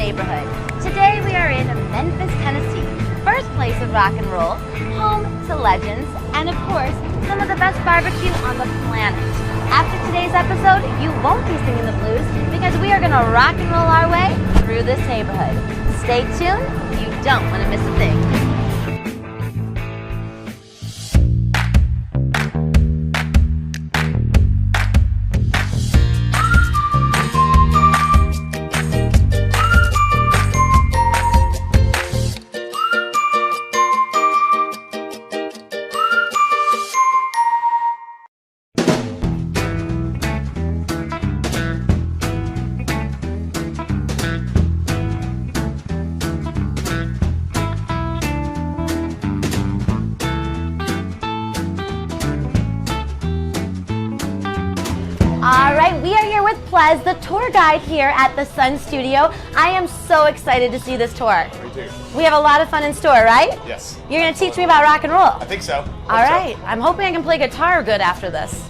neighborhood. Today we are in Memphis, Tennessee, birthplace of rock and roll, home to legends, and of course, some of the best barbecue on the planet. After today's episode, you won't be singing the blues because we are going to rock and roll our way through this neighborhood. Stay tuned, you don't want to miss a thing. All right, we are here with Plez, the tour guide here at the Sun Studio. I am so excited to see this tour. Me too. We have a lot of fun in store, right? Yes. You're going to teach me about rock and roll? I think so. All right. I'm hoping I can play guitar good after this.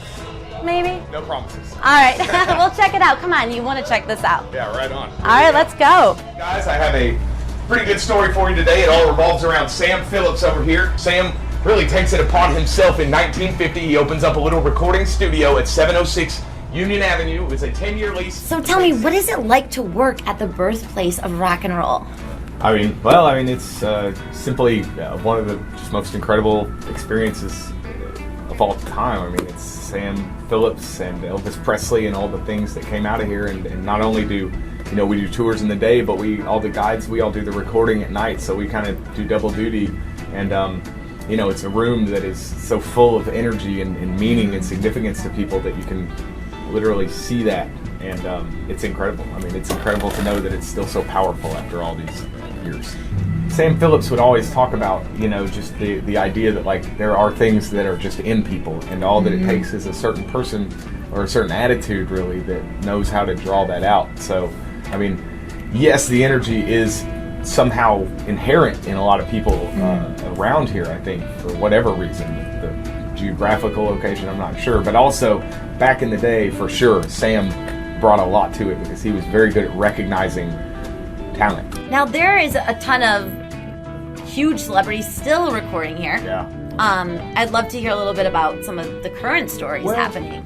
Maybe? No promises. All right. We'll check it out. Come on, you want to check this out. Yeah, right on. All right, let's go. Guys, I have a pretty good story for you today. It all revolves around Sam Phillips over here. Sam really takes it upon himself. In 1950, he opens up a little recording studio at 706 Union Avenue. It was a 10-year lease. So tell me, what is it like to work at the birthplace of rock and roll? It's simply one of the just most incredible experiences of all time. It's Sam Phillips and Elvis Presley and all the things that came out of here. And not only do we do tours in the day, but all the guides, we all do the recording at night. So we kind of do double duty. And it's a room that is so full of energy and meaning and significance to people that you can literally see that, and it's incredible. It's incredible to know that it's still so powerful after all these years. Sam Phillips would always talk about, just the idea that there are things that are just in people, and all that it takes is a certain person or a certain attitude really that knows how to draw that out. So, yes, the energy is somehow inherent in a lot of people around here, I think, for whatever reason. The geographical location, I'm not sure, but also back in the day, for sure, Sam brought a lot to it because he was very good at recognizing talent. Now there is a ton of huge celebrities still recording here. Yeah. I'd love to hear a little bit about some of the current stories happening.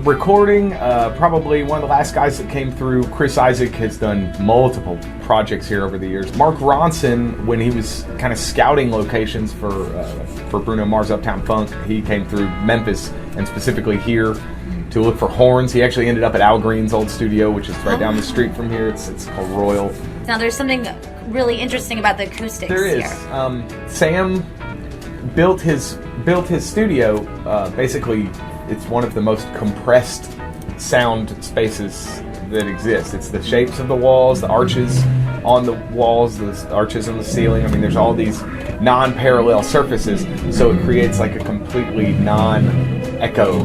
Recording, probably one of the last guys that came through, Chris Isaac, has done multiple projects here over the years. Mark Ronson, when he was kind of scouting locations for Bruno Mars' Uptown Funk, he came through Memphis and specifically here to look for horns. He actually ended up at Al Green's old studio, which is right down the street from here. It's called Royal. Now there's something really interesting about the acoustics here. There is. Sam built his studio. Basically, it's one of the most compressed sound spaces that exists. It's the shapes of the walls, the arches on the walls, the arches on the ceiling. There's all these non-parallel surfaces, so it creates a completely non-echo,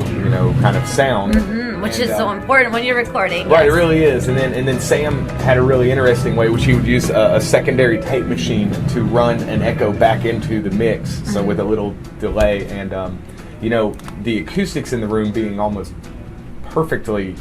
kind of sound. Which is so important when you're recording. Right, it really is. And then Sam had a really interesting way, which he would use a secondary tape machine to run an echo back into the mix, so with a little delay. And the acoustics in the room being almost perfectly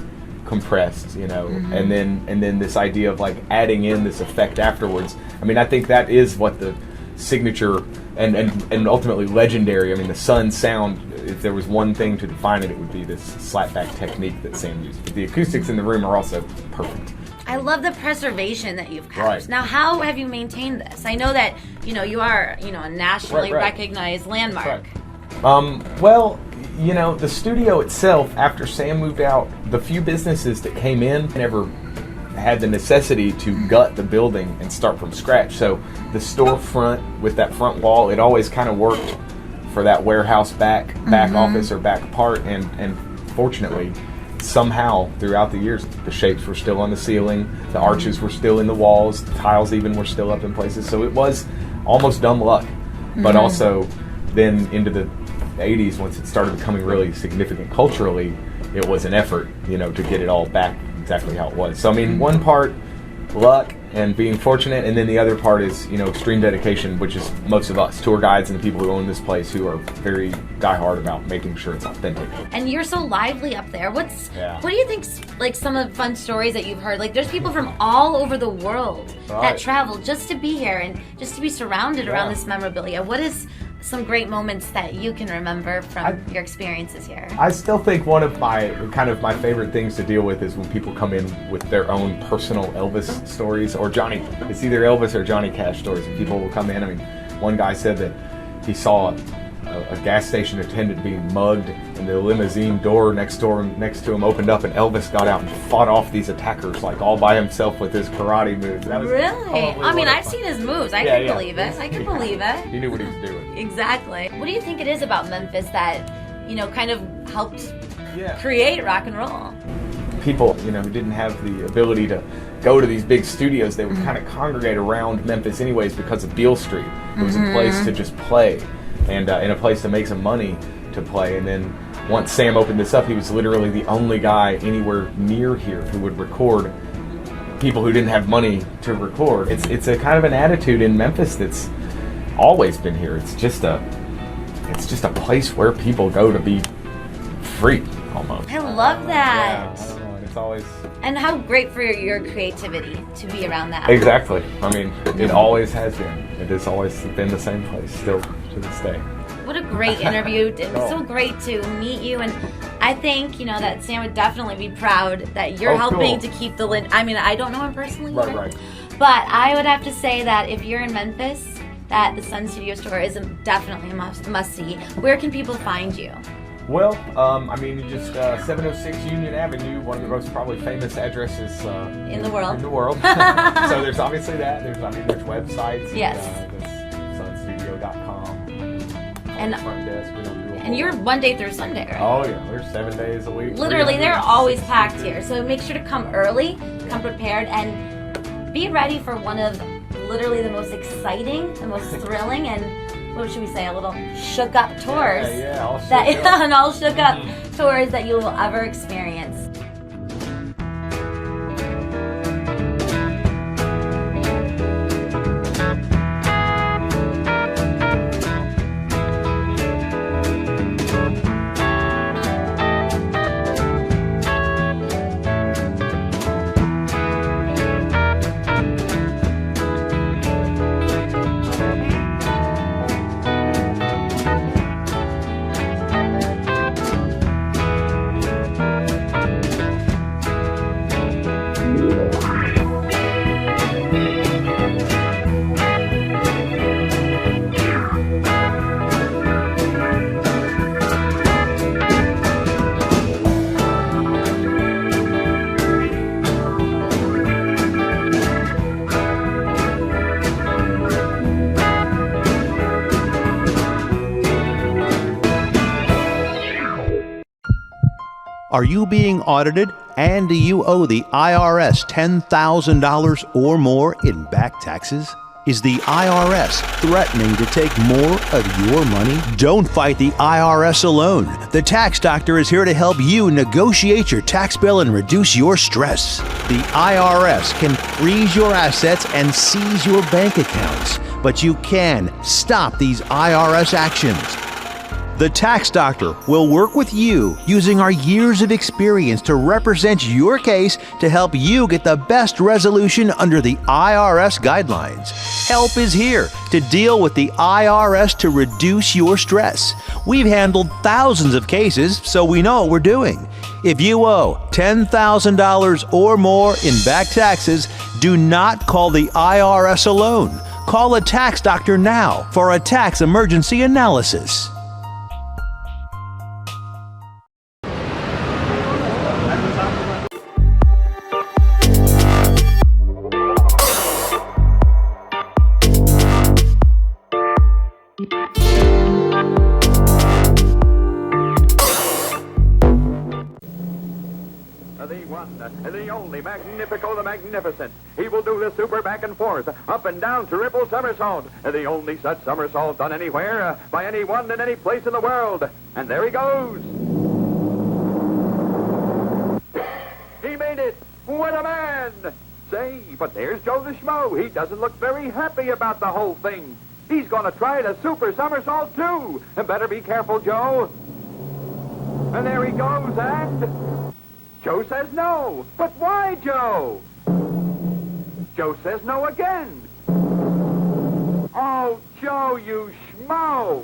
compressed, and then this idea of adding in this effect afterwards. I think that is what the signature and ultimately legendary. The Sun sound. If there was one thing to define it, it would be this slapback technique that Sam used. But the acoustics in the room are also perfect. I love the preservation that you've kept. Right. Now, how have you maintained this? I know that you are a nationally recognized landmark. Right. The studio itself, after Sam moved out, the few businesses that came in never had the necessity to gut the building and start from scratch. So the storefront with that front wall, it always kind of worked for that warehouse back office or back part, and fortunately, somehow throughout the years, the shapes were still on the ceiling, the arches were still in the walls, the tiles even were still up in places. So it was almost dumb luck, but also then into the 80s, once it started becoming really significant culturally, it was an effort, to get it all back exactly how it was. So one part luck and being fortunate, and then the other part is, extreme dedication, which is most of us, tour guides and the people who own this place, who are very diehard about making sure it's authentic. And you're so lively up there. What do you think, like, some of the fun stories that you've heard? Like, there's people from all over the world that travel just to be here and just to be surrounded around this memorabilia. What is some great moments that you can remember from your experiences here? I still think one of my favorite things to deal with is when people come in with their own personal Elvis stories, or Johnny. It's either Elvis or Johnny Cash stories, and people will come in. I mean, one guy said that he saw a gas station attendant being mugged, and the limousine door next to him opened up, and Elvis got out and fought off these attackers, like, all by himself with his karate moves. That was really? I mean, I've seen his moves. I can believe it. I can believe it. He knew what he was doing. Exactly. What do you think it is about Memphis that, kind of helped create rock and roll? People, who didn't have the ability to go to these big studios, they would kind of congregate around Memphis anyways because of Beale Street. It was a place to just play, and a place to make some money to play. And then once Sam opened this up, he was literally the only guy anywhere near here who would record people who didn't have money to record. It's a kind of an attitude in Memphis that's always been here. It's just a place where people go to be free, almost. I love that. Yeah, I don't know, and it's always... And how great for your creativity to be around that. Exactly. I mean, it always has been. It has always been the same place, still to this day. What a great interview. It was so great to meet you, and I think, that Sam would definitely be proud that you're helping to keep the I mean, I don't know him personally, right. But I would have to say that if you're in Memphis, that the Sun Studio store is definitely a must-see. Where can people find you? Well, you just 706 Union Avenue, one of the most probably famous addresses in the world. So there's obviously that. There's websites. Yes. There's sunstudio.com. And front desk. We don't do and you're Monday through Sunday, right? Oh yeah, we're 7 days a week. Literally, they're always packed here. So make sure to come early, come prepared, and be ready for one of literally the most exciting, the most thrilling, and what should we say, a little shook up tours. All shook up tours that you will ever experience. Are you being audited, and do you owe the IRS $10,000 or more in back taxes? Is the IRS threatening to take more of your money? Don't fight the IRS alone. The Tax Doctor is here to help you negotiate your tax bill and reduce your stress. The IRS can freeze your assets and seize your bank accounts, but you can stop these IRS actions. The Tax Doctor will work with you using our years of experience to represent your case to help you get the best resolution under the IRS guidelines. Help is here to deal with the IRS to reduce your stress. We've handled thousands of cases, so we know what we're doing. If you owe $10,000 or more in back taxes, do not call the IRS alone. Call a Tax Doctor now for a tax emergency analysis. The only Magnifico the Magnificent. He will do the super back and forth, up and down, triple somersault. The only such somersault done anywhere, by anyone in any place in the world. And there he goes. He made it. What a man. Say, but there's Joe the Schmo. He doesn't look very happy about the whole thing. He's going to try the super somersault, too. And better be careful, Joe. And there he goes, and Joe says no. But why, Joe? Joe says no again. Oh, Joe, you schmo.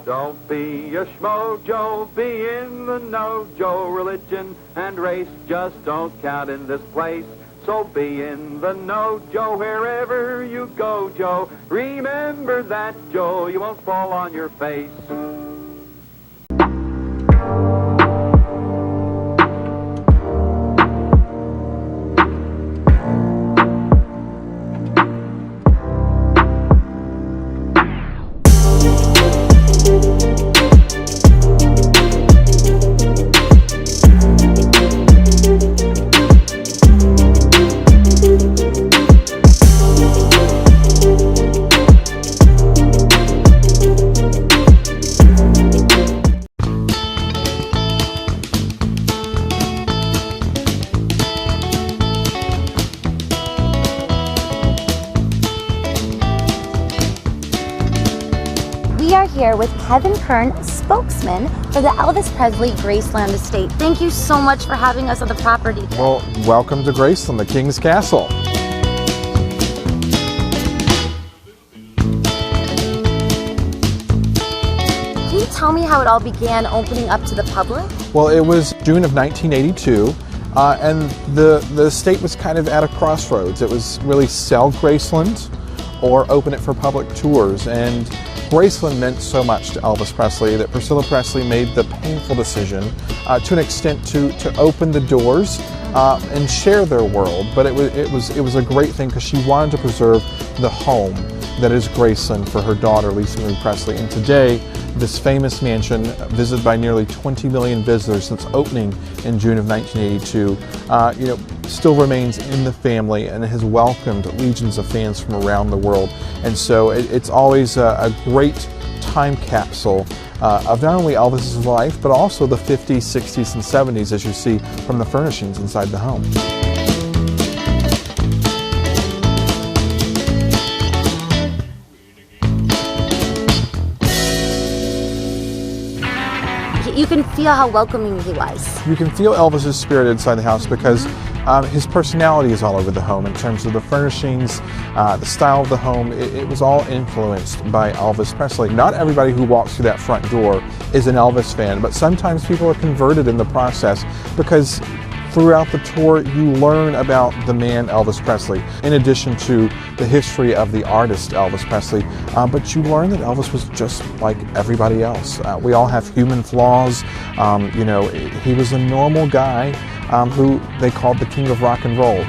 Don't be a schmo, Joe. Be in the know, Joe. Religion and race just don't count in this place. So be in the know, Joe, wherever you go, Joe. Remember that, Joe, you won't fall on your face. We are here with Kevin Kern, spokesman for the Elvis Presley Graceland estate. Thank you so much for having us on the property today. Well, welcome to Graceland, the King's Castle. Can you tell me how it all began opening up to the public? Well, it was June of 1982, and the estate was kind of at a crossroads. It was really sell Graceland or open it for public tours, and Graceland meant so much to Elvis Presley that Priscilla Presley made the painful decision, to an extent, to open the doors and share their world. But it was a great thing because she wanted to preserve the home that is Graceland for her daughter Lisa Marie Presley. And today, this famous mansion, visited by nearly 20 million visitors since opening in June of 1982, still remains in the family and has welcomed legions of fans from around the world. And so it's always a great time capsule of not only Elvis's life, but also the 50s, 60s, and 70s, as you see from the furnishings inside the home. You can feel how welcoming he was. You can feel Elvis's spirit inside the house because his personality is all over the home in terms of the furnishings, the style of the home. It was all influenced by Elvis Presley. Not everybody who walks through that front door is an Elvis fan, but sometimes people are converted in the process because throughout the tour you learn about the man Elvis Presley, in addition to the history of the artist Elvis Presley, but you learn that Elvis was just like everybody else. We all have human flaws. He was a normal guy who they called the King of Rock and Roll.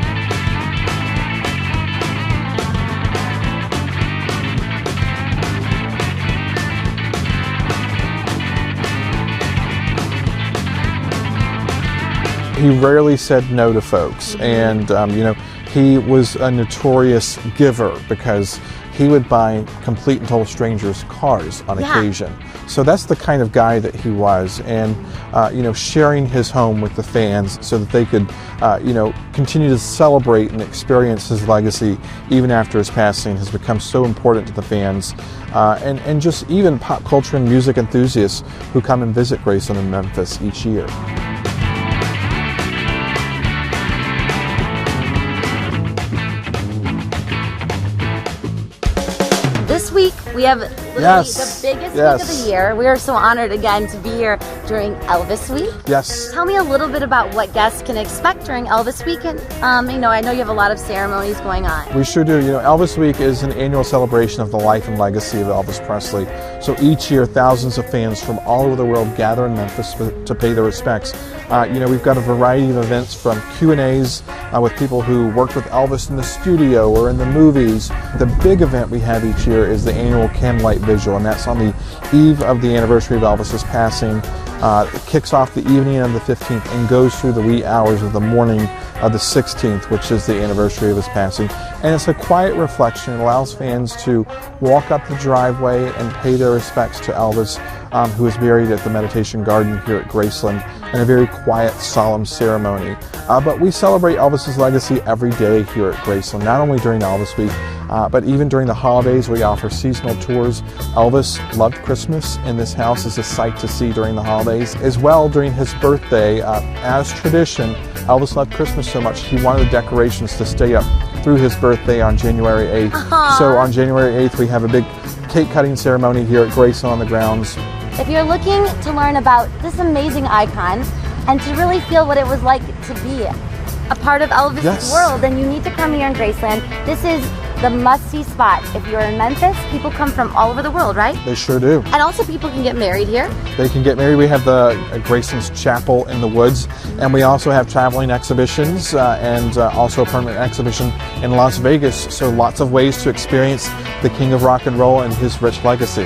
He rarely said no to folks, and he was a notorious giver because he would buy complete and total strangers cars on occasion. So that's the kind of guy that he was, and sharing his home with the fans so that they could continue to celebrate and experience his legacy even after his passing has become so important to the fans, and just even pop culture and music enthusiasts who come and visit Graceland in Memphis each year. This week, we have literally the biggest week of the year. We are so honored again to be here during Elvis Week. Yes. Tell me a little bit about what guests can expect during Elvis Week. And, I know you have a lot of ceremonies going on. We sure do. Elvis Week is an annual celebration of the life and legacy of Elvis Presley. So each year, thousands of fans from all over the world gather in Memphis to pay their respects. We've got a variety of events from Q&As with people who worked with Elvis in the studio or in the movies. The big event we have each year is the annual Candlelight Vigil, and that's on the eve of the anniversary of Elvis's passing. It kicks off the evening of the 15th and goes through the wee hours of the morning of the 16th, which is the anniversary of his passing. And it's a quiet reflection. It allows fans to walk up the driveway and pay their respects to Elvis, who is buried at the Meditation Garden here at Graceland. and a very quiet, solemn ceremony. But we celebrate Elvis's legacy every day here at Graceland, not only during Elvis Week, but even during the holidays. We offer seasonal tours. Elvis loved Christmas, and this house is a sight to see during the holidays. As well, during his birthday, as tradition, Elvis loved Christmas so much he wanted the decorations to stay up through his birthday on January 8th. So on January 8th, we have a big cake cutting ceremony here at Graceland on the grounds. If you're looking to learn about this amazing icon and to really feel what it was like to be a part of Elvis's world, then you need to come here in Graceland. This is the must-see spot. If you're in Memphis, people come from all over the world, right? They sure do. And also people can get married here. They can get married. We have the Graceland's Chapel in the woods, and we also have traveling exhibitions and also a permanent exhibition in Las Vegas. So lots of ways to experience the King of Rock and Roll and his rich legacy.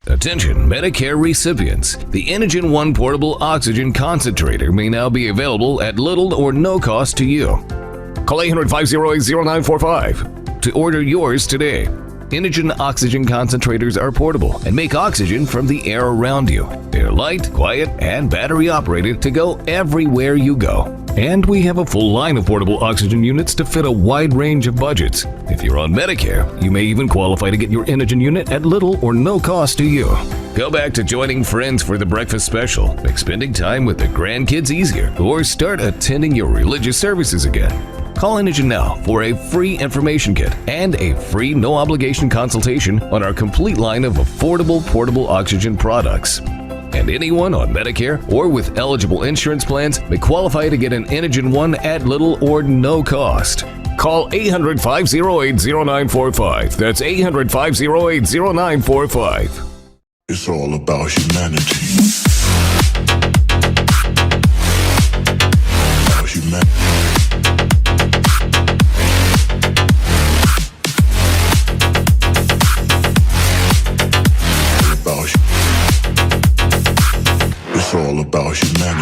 Attention Medicare recipients. The Inogen One Portable Oxygen Concentrator may now be available at little or no cost to you. Call 800-508-0945 to order yours today. Inogen oxygen concentrators are portable and make oxygen from the air around you. They're light, quiet, and battery operated to go everywhere you go. And we have a full line of portable oxygen units to fit a wide range of budgets. If you're on Medicare, you may even qualify to get your Inogen unit at little or no cost to you. Go back to joining friends for the breakfast special, make spending time with the grandkids easier, or start attending your religious services again. Call Inogen now for a free information kit and a free no-obligation consultation on our complete line of affordable portable oxygen products. And anyone on Medicare or with eligible insurance plans may qualify to get an Inogen One at little or no cost. Call 800-508-0945. That's 800-508-0945. It's all about humanity. About humanity. It's all about humanity.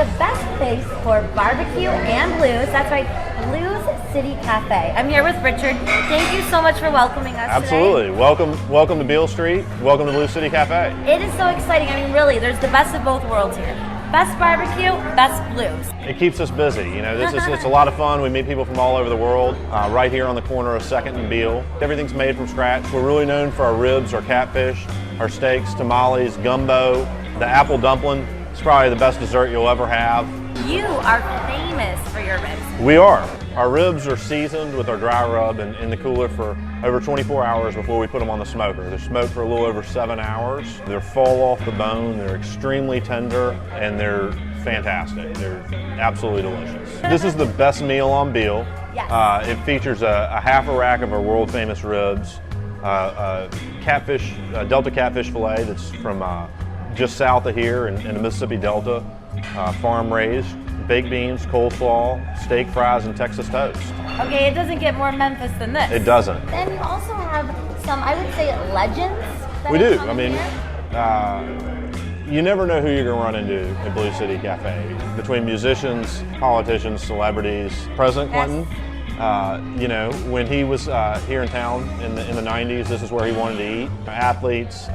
the best place for barbecue and blues. That's right, Blues City Cafe. I'm here with Richard. Thank you so much for welcoming us Absolutely. today. Welcome to Beale Street. Welcome to Blues City Cafe. It is so exciting. I mean, really, there's the best of both worlds here. Best barbecue, best blues. It keeps us busy. You know, it's a lot of fun. We meet people from all over the world. Right here on the corner of 2nd and Beale. Everything's made from scratch. We're really known for our ribs, our catfish, our steaks, tamales, gumbo, the apple dumpling. It's probably the best dessert you'll ever have. You are famous for your ribs. We are. Our ribs are seasoned with our dry rub in the cooler for over 24 hours before we put them on the smoker. They're smoked for a little over 7 hours. They're fall off the bone, they're extremely tender, and they're fantastic. They're absolutely delicious. This is the best meal on Beale. Yes. It features a half a rack of our world famous ribs, catfish, Delta catfish fillet that's from just south of here in the Mississippi Delta, farm raised. Baked beans, coleslaw, steak fries, and Texas toast. Okay, it doesn't get more Memphis than this. It doesn't. Then you also have some, I would say, legends. That We have do. come I in mean, here. you never know who you're going to run into at Blue City Cafe. Between musicians, politicians, celebrities, President Clinton. You know, when he was here in town in the 90s, this is where he wanted to eat. Athletes.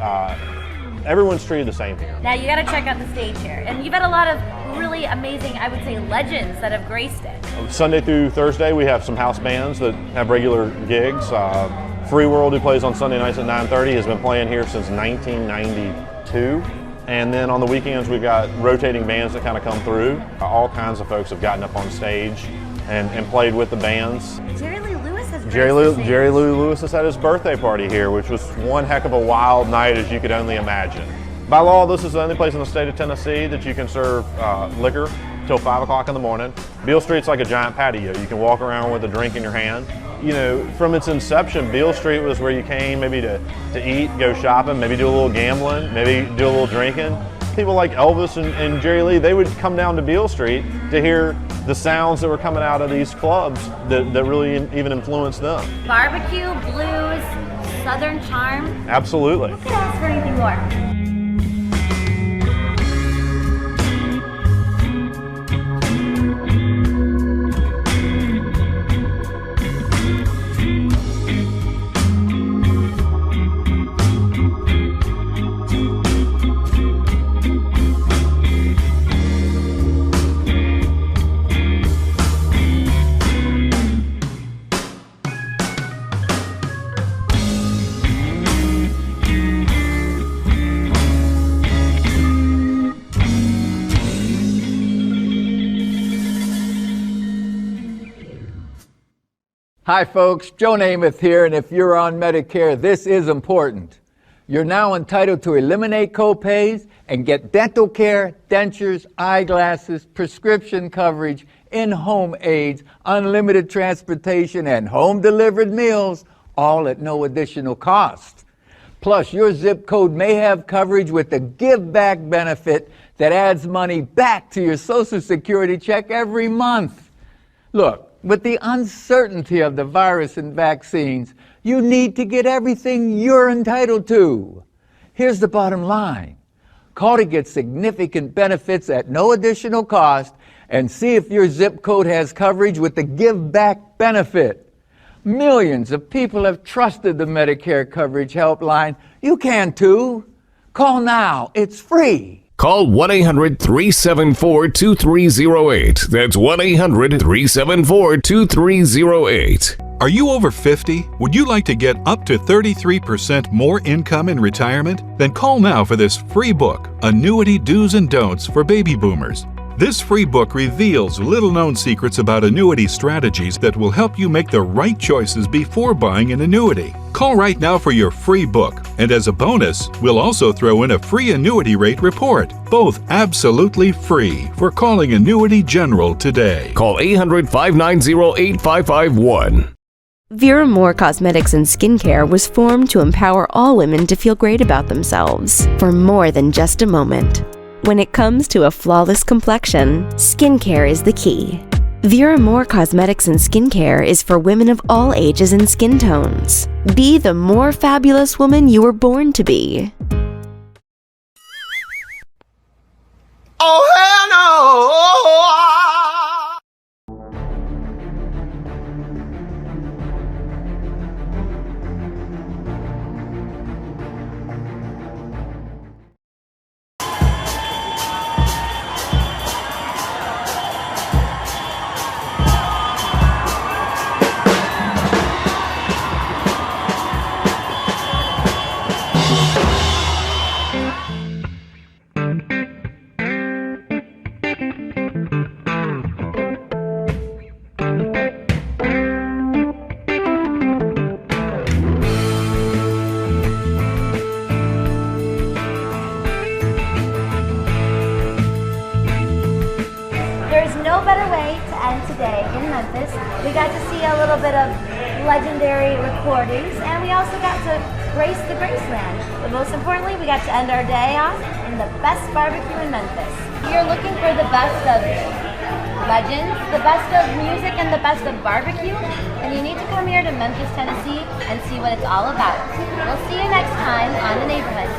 Everyone's treated the same here. Now you got to check out the stage here, and you've had a lot of really amazing, I would say, legends that have graced it. Sunday through Thursday, we have some house bands that have regular gigs. Free World, who plays on Sunday nights at 9:30, has been playing here since 1992. And then on the weekends, we've got rotating bands that kind of come through. All kinds of folks have gotten up on stage and played with the bands. Jerry Lee Lewis has Jerry Lee Lewis has had his birthday party here, which was one heck of a wild night as you could only imagine. By law, this is the only place in the state of Tennessee that you can serve liquor till 5 o'clock in the morning. Beale Street's like a giant patio. You can walk around with a drink in your hand. You know, from its inception, Beale Street was where you came maybe to eat, go shopping, maybe do a little gambling, maybe do a little drinking. People like Elvis and Jerry Lee, they would come down to Beale Street to hear the sounds that were coming out of these clubs that really even influenced them. Barbecue, blues, Southern charm. Absolutely. Who could ask for anything more? Hi folks, Joe Namath here, and if you're on Medicare, this is important. You're now entitled to eliminate co-pays and get dental care, dentures, eyeglasses, prescription coverage, in-home aids, unlimited transportation, and home-delivered meals, all at no additional cost. Plus, your zip code may have coverage with the Give Back benefit that adds money back to your Social Security check every month. Look, with the uncertainty of the virus and vaccines, you need to get everything you're entitled to. Here's the bottom line. Call to get significant benefits at no additional cost and see if your zip code has coverage with the Give Back benefit. Millions of people have trusted the Medicare Coverage Helpline. You can too. Call now. It's free. Call 1-800-374-2308. That's 1-800-374-2308. Are you over 50? Would you like to get up to 33% more income in retirement? Then call now for this free book, Annuity Do's and Don'ts for Baby Boomers. This free book reveals little-known secrets about annuity strategies that will help you make the right choices before buying an annuity. Call right now for your free book, and as a bonus, we'll also throw in a free annuity rate report, both absolutely free for calling Annuity General today. Call 800-590-8551. Vera Moore Cosmetics and Skincare was formed to empower all women to feel great about themselves for more than just a moment. When it comes to a flawless complexion, skincare is the key. Vera Moore Cosmetics and Skincare is for women of all ages and skin tones. Be the more fabulous woman you were born to be. Oh, hell no! no better way to end today in Memphis. We got to see a little bit of legendary recordings, and we also got to grace the Graceland. But most importantly, we got to end our day off in the best barbecue in Memphis. You're looking for the best of legends, the best of music, and the best of barbecue, and you need to come here to Memphis, Tennessee and see what it's all about. We'll see you next time on The Neighborhood.